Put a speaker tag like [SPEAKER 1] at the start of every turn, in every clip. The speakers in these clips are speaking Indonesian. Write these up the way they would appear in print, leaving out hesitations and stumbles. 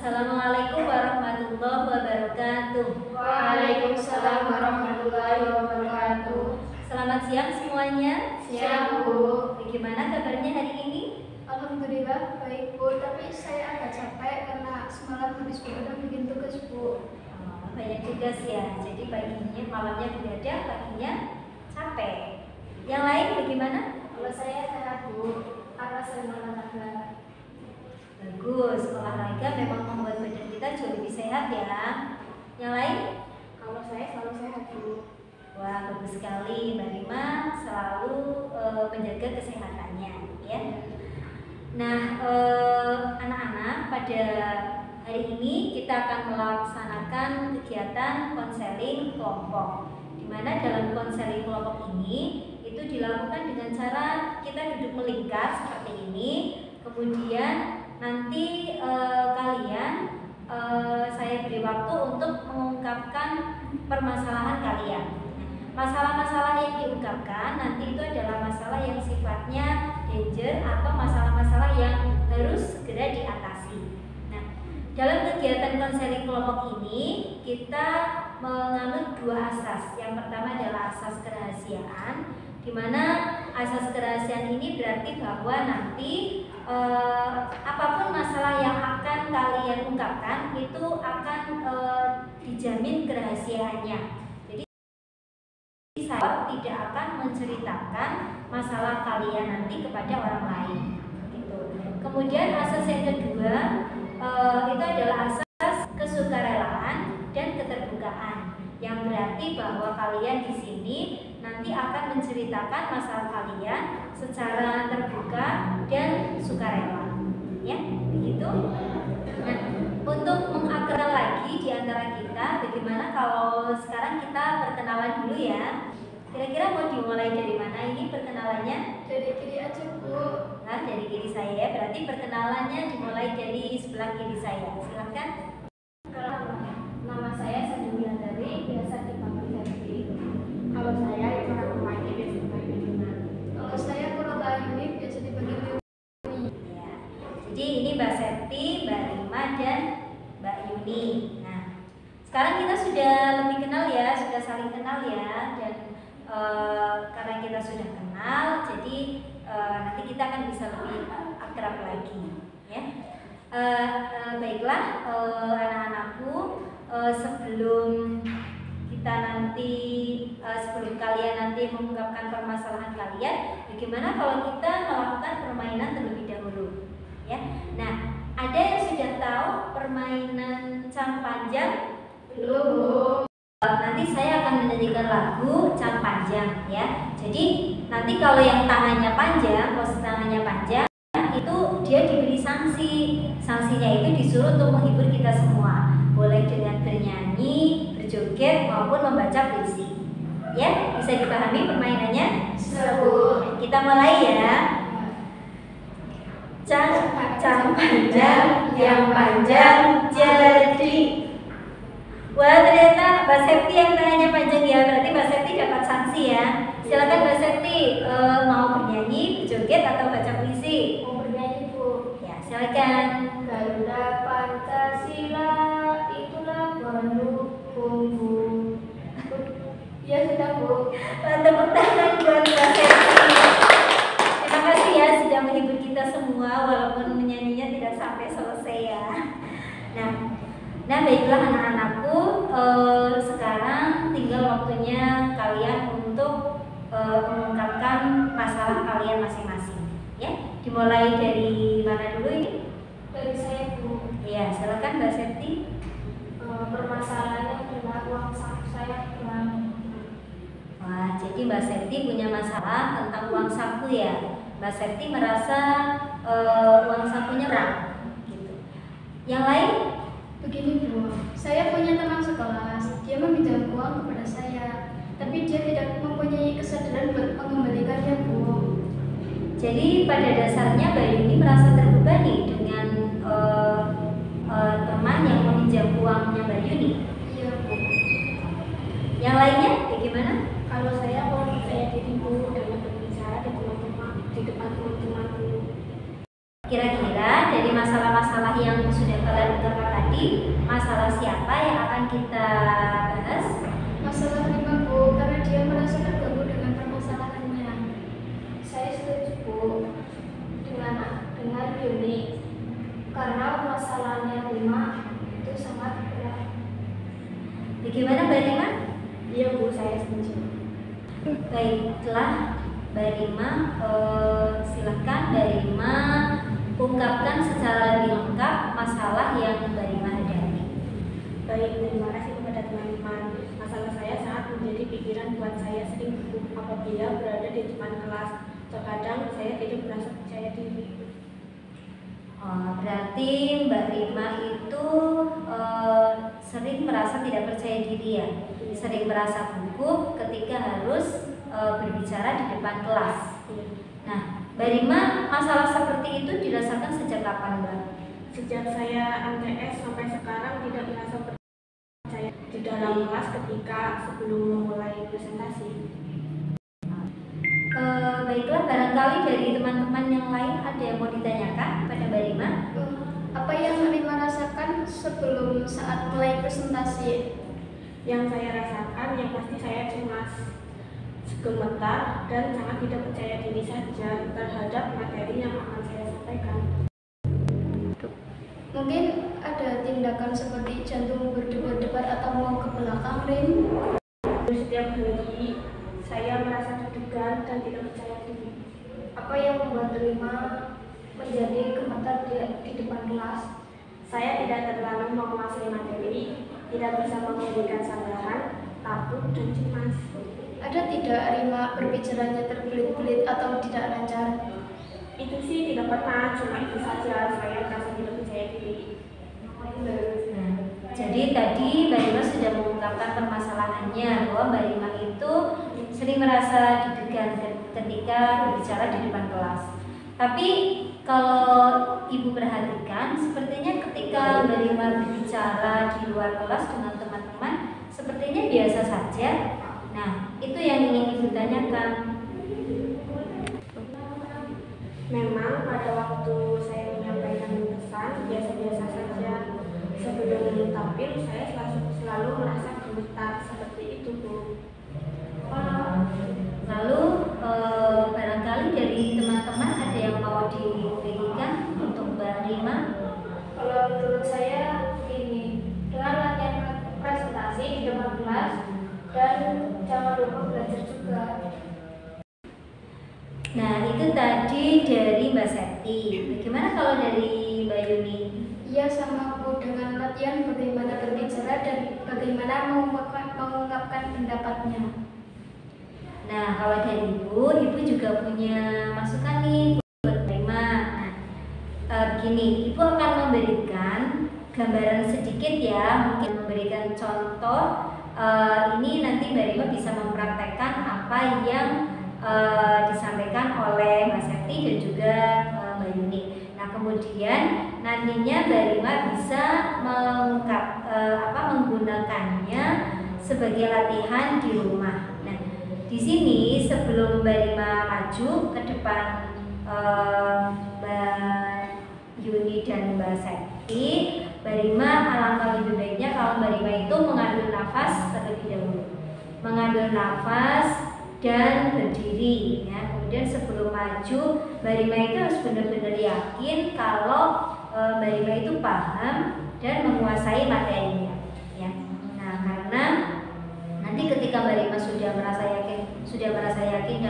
[SPEAKER 1] Assalamualaikum warahmatullahi wabarakatuh.
[SPEAKER 2] Waalaikumsalam warahmatullahi wabarakatuh.
[SPEAKER 1] Selamat siang semuanya.
[SPEAKER 2] Siang, Bu.
[SPEAKER 1] Bagaimana kabarnya hari ini?
[SPEAKER 2] Alhamdulillah baik, Bu. Tapi saya agak capek karena semalam habis begadang bikin tugas, Bu.
[SPEAKER 1] Banyak tugas ya. Jadi paginya, malamnya begadang, paginya capek. Yang lain bagaimana?
[SPEAKER 2] Kalau saya sehat, Bu. Karena sering olahraga.
[SPEAKER 1] Bagus, olahraga memang membuat badan kita jauh lebih sehat ya. Yang lain?
[SPEAKER 2] Kalau saya selalu sehat, Bu.
[SPEAKER 1] Wah, bagus sekali. Mbak Rima selalu menjaga kesehatannya ya. Nah, anak-anak, pada hari ini kita akan melaksanakan kegiatan konseling kelompok, di mana dalam konseling kelompok ini itu dilakukan dengan cara kita duduk melingkar seperti ini. Kemudian nanti kalian saya beri waktu untuk mengungkapkan permasalahan kalian. Masalah-masalah yang diungkapkan nanti itu adalah masalah yang sifatnya danger atau masalah-masalah yang harus segera diatasi. Nah, dalam kegiatan konseling kelompok ini kita menganut dua asas. Yang pertama adalah asas kerahasiaan, di mana asas kerahasiaan ini berarti bahwa nanti apapun masalah yang akan kalian ungkapkan itu akan dijamin kerahasiaannya. Saya tidak akan menceritakan masalah kalian nanti kepada orang lain. Gitu. Kemudian asas yang kedua itu adalah asas kesukarelaan dan keterbukaan, yang berarti bahwa kalian di sini nanti akan menceritakan masalah kalian secara terbuka dan sukarela. Ya, begitu. Nah, untuk mengakrab lagi di antara kita, bagaimana kalau sekarang kita perkenalan dulu ya? Kira-kira mau dimulai dari mana ini perkenalannya?
[SPEAKER 2] Dari kiri aja, Bu.
[SPEAKER 1] Nah, dari kiri saya, berarti perkenalannya dimulai dari sebelah kiri saya. Silakan.
[SPEAKER 2] Nama saya Sandy Wulandari, biasa dipanggil Devi. Kalau saya orang rumahnya biasa dipanggil Yuna. Kalau saya kurang ini biasa dipanggil Yuni.
[SPEAKER 1] Ya. Jadi ini Mbak Septi, Mbak Rima, dan Mbak Yuni. Nah, sekarang kita sudah lebih kenal ya, sudah saling kenal ya, dan karena kita sudah kenal, jadi nanti kita akan bisa lebih akrab lagi, ya. Baiklah, anak-anakku, sebelum kita nanti, sebelum kalian nanti mengungkapkan permasalahan kalian, bagaimana kalau kita melakukan permainan terlebih dahulu, ya? Nah, ada yang sudah tahu permainan cang panjang?
[SPEAKER 2] Belum.
[SPEAKER 1] Nanti saya akan menyanyikan lagu cang panjang ya. Jadi nanti kalau yang tangannya panjang, posisi tangannya panjang, itu dia diberi sanksi. Sanksinya itu disuruh untuk menghibur kita semua. Boleh dengan bernyanyi, berjoget maupun membaca puisi. Ya, bisa dipahami permainannya?
[SPEAKER 2] Seru.
[SPEAKER 1] Kita mulai ya. Cang panjang, yang panjang jadi. Wah, ternyata Mbak Septi yang tangannya panjang ya, berarti Mbak Septi dapat sanksi ya. Silakan Mbak Septi, mau bernyanyi, berjoget atau baca puisi?
[SPEAKER 2] Mau bernyanyi, Bu.
[SPEAKER 1] Ya, silakan.
[SPEAKER 2] Garuda Pancasila itulah pendukungku. Ya sudah, Bu.
[SPEAKER 1] Tepuk tangan buat Mbak Septi. Terima kasih ya sudah menghibur kita semua walaupun menyanyinya tidak sampai selesai ya. Nah, baiklah anak-anakku, sekarang tinggal waktunya kalian untuk mengungkapkan masalah kalian masing-masing. Ya, dimulai dari mana dulu ini?
[SPEAKER 2] Dari saya, Bu.
[SPEAKER 1] Iya, silakan Mbak Septi.
[SPEAKER 2] Permasalahannya adalah uang saku saya kurang.
[SPEAKER 1] Wah, jadi Mbak Septi punya masalah tentang uang saku ya. Mbak Septi merasa uang sakunya kurang, gitu. Yang lain?
[SPEAKER 2] Begini, Bu, saya punya teman sekelas. Dia meminjam uang kepada saya, tapi dia tidak mempunyai kesadaran buat mengembalikannya, Bu.
[SPEAKER 1] Jadi pada dasarnya Mbak Yuni merasa terbebani dengan teman yang meminjam uangnya Mbak Yuni.
[SPEAKER 2] Iya, Bu.
[SPEAKER 1] Yang lainnya bagaimana?
[SPEAKER 2] Kalau saya ditipu dengan berbicara di depan teman-teman.
[SPEAKER 1] Kira-kira dari masalah-masalah yang sudah kalian ungkapkan berarti masalah siapa yang akan kita bahas?
[SPEAKER 2] Masalah Rima, Bu, karena dia merasa terganggu dengan permasalahannya. Saya setuju, Bu, dengan Yuni, karena masalahnya Rima itu sangat berat.
[SPEAKER 1] Bagaimana Mbak Rima?
[SPEAKER 2] Iya, Bu, saya setuju.
[SPEAKER 1] Baiklah Mbak Rima, silakan Mbak Rima ungkapkan secara lebih lengkap masalah yang Mbak Rima hadapi.
[SPEAKER 3] Baik, terima kasih kepada teman-teman. Masalah saya sangat menjadi pikiran buat saya sering gugup apabila berada di depan kelas. Terkadang saya tidak merasa percaya diri.
[SPEAKER 1] Berarti Mbak Rima itu sering merasa tidak percaya diri ya, sering merasa gugup ketika harus berbicara di depan kelas. Nah, Mbak Rima, masalah seperti itu dirasakan sejak kapan, Mbak?
[SPEAKER 3] Sejak saya MTS sampai sekarang tidak merasa percaya di dalam kelas ketika sebelum memulai presentasi.
[SPEAKER 1] Baiklah, barangkali dari teman-teman yang lain ada yang mau ditanyakan pada Mbak Rima?
[SPEAKER 2] Apa yang Rima rasakan sebelum saat mulai presentasi?
[SPEAKER 3] Yang saya rasakan yang pasti saya cemas, gemetar, dan sangat tidak percaya diri saja terhadap materi yang akan saya sampaikan.
[SPEAKER 2] Mungkin ada tindakan seperti jantung berdebar-debar atau mau ke belakang, Rim?
[SPEAKER 3] Setiap hari saya merasa deg-degan dan tidak percaya diri.
[SPEAKER 2] Apa yang membuat Rima menjadi gemetar di depan kelas?
[SPEAKER 3] Saya tidak terlalu menguasai materi, tidak bisa memberikan sanggahan, takut dan cemas.
[SPEAKER 2] Ada tidak Rima berbicaranya terbelit-belit atau tidak lancar?
[SPEAKER 3] Itu sih tidak pernah, cuma itu saja saya merasa tidak percaya diri.
[SPEAKER 1] Jadi tadi Mbak Rima sudah mengungkapkan permasalahannya bahwa Mbak Rima itu sering merasa deg-degan ketika berbicara di depan kelas. Tapi kalau Ibu perhatikan, sepertinya ketika Mbak Rima berbicara di luar kelas dengan teman-teman, sepertinya biasa saja. Nah, itu yang ingin Ibu tanyakan.
[SPEAKER 3] Memang pada waktu saya menyampaikan pesan biasa-biasa saja. Sebelum tampil saya selalu merasa gemetar seperti itu, Bu.
[SPEAKER 1] Lalu barangkali dari teman-teman ada yang mau diberikan untuk Mbak Rima?
[SPEAKER 2] Kalau menurut saya ini, dengan latihan presentasi di depan kelas dan jangan lupa belajar juga.
[SPEAKER 1] Nah, itu tadi dari Mbak Septi. Bagaimana kalau dari Mbak Yuni?
[SPEAKER 2] Iya, sama Bu, dengan latihan bagaimana berbicara dan bagaimana mengungkapkan pendapatnya.
[SPEAKER 1] Nah, kalau dari Ibu juga punya masukan nih buat Mbak Rima. Begini, Ibu akan memberikan gambaran sedikit ya, mungkin memberikan contoh. Ini nanti Mbak Rima bisa mempraktekkan apa yang disampaikan oleh Mbak Septi dan juga Mbak Yuni. Nah, kemudian nantinya Mbak Rima bisa menggunakannya sebagai latihan di rumah. Nah, di sini sebelum Mbak Rima maju ke depan Mbak Yuni dan Mbak Septi, Mbak Rima alangkah lebih baiknya kalau Mbak Rima itu mengambil nafas terlebih dahulu, mengambil nafas dan berdiri ya. Kemudian sebelum maju, Mbak Rima itu harus benar-benar yakin kalau Mbak Rima itu paham dan menguasai materinya ya. Nah, karena nanti ketika Mbak Rima sudah merasa yakin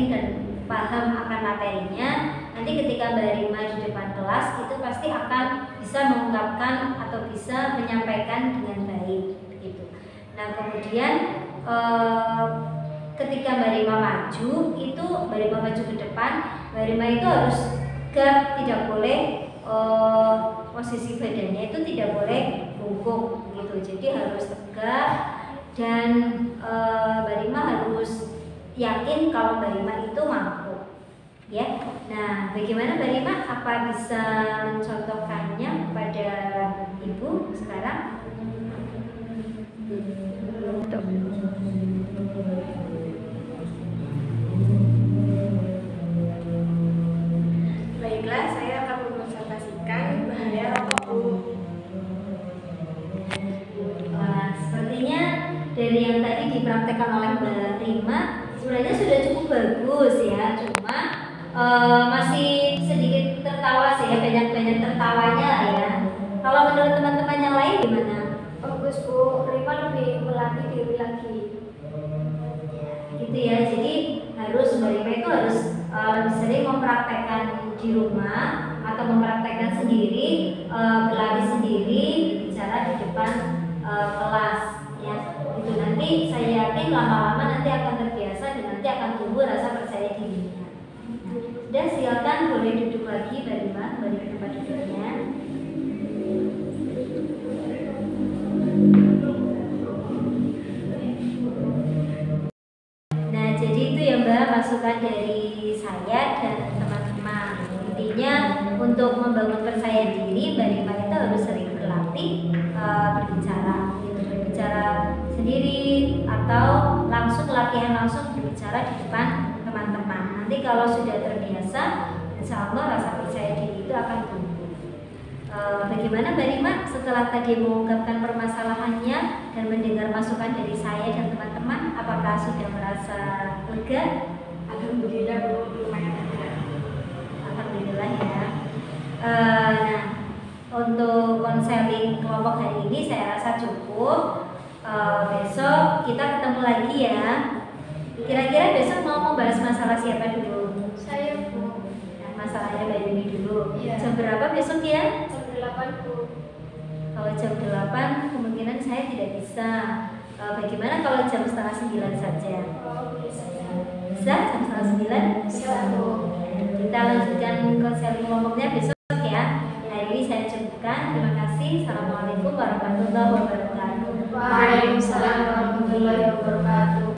[SPEAKER 1] dan paham akan materinya, nanti ketika Mbak Rima di depan kelas itu pasti akan bisa mengungkapkan atau bisa menyampaikan dengan baik gitu. Nah, kemudian ketika Mbak Rima maju, itu Mbak Rima maju ke depan, Mbak Rima itu harus tegak, tidak boleh posisi badannya itu tidak boleh bungkuk gitu. Jadi harus tegak dan Mbak Rima harus yakin kalau Mbak Rima itu mampu ya. Nah, bagaimana Mbak Rima? Apa bisa mencontohkannya kepada Ibu sekarang?
[SPEAKER 3] Baiklah, saya akan mempresentasikan bahaya
[SPEAKER 1] dipraktekkan oleh Mbak Rima sebenarnya sudah cukup bagus ya, cuma masih sedikit tertawa sih ya, banyak tertawanya lah ya. Kalau menurut teman-teman yang lain gimana?
[SPEAKER 2] Bagus Bu, Rima lebih melatih diri lagi.
[SPEAKER 1] Gitu ya, jadi harus Mbak Rima itu harus lebih sering mempraktekkan di rumah atau mempraktekkan sendiri, berlatih sendiri, bicara di depan kelas ya. Itu nanti saya yakin lama-lama nanti akan terbiasa dan nanti akan tumbuh rasa percaya dirinya. Dan silakan boleh duduk lagi Mbak Rima, kembali ke tempat duduknya. Nah, jadi itu ya Mbak masukan dari saya dan teman-teman. Intinya untuk membangun percaya diri, Mbak Rima itu harus sering berlatih berbicara, gitu, berbicara sendiri atau langsung latihan langsung berbicara di depan teman-teman. Nanti kalau sudah terbiasa, insya Allah rasa percaya diri itu akan tumbuh. Bagaimana Mbak Rima setelah tadi mengungkapkan permasalahannya dan mendengar masukan dari saya dan teman-teman, apakah sudah merasa lega?
[SPEAKER 3] Alhamdulillah Bu, lumayan lega.
[SPEAKER 1] Alhamdulillah ya. Nah, untuk konseling kelompok hari ini saya rasa cukup. Besok kita ketemu lagi ya. Kira-kira besok mau membahas masalah siapa dulu?
[SPEAKER 2] Saya Bu.
[SPEAKER 1] Masalahnya Mbak Yuni dulu.
[SPEAKER 2] Iya.
[SPEAKER 1] Jam berapa besok ya?
[SPEAKER 2] Jam 8 Bu.
[SPEAKER 1] Kalau jam 8 kemungkinan saya tidak bisa. Bagaimana kalau jam 8:30 saja?
[SPEAKER 2] Oh, bisa ya.
[SPEAKER 1] Bisa jam 8:30?
[SPEAKER 2] Bisa Bu.
[SPEAKER 1] Kita lanjutkan konseling kelompoknya besok ya. Hari ini saya cukupkan. Terima kasih. Assalamualaikum warahmatullahi wabarakatuh.
[SPEAKER 2] Waalaikumsalam warahmatullahi wabarakatuh.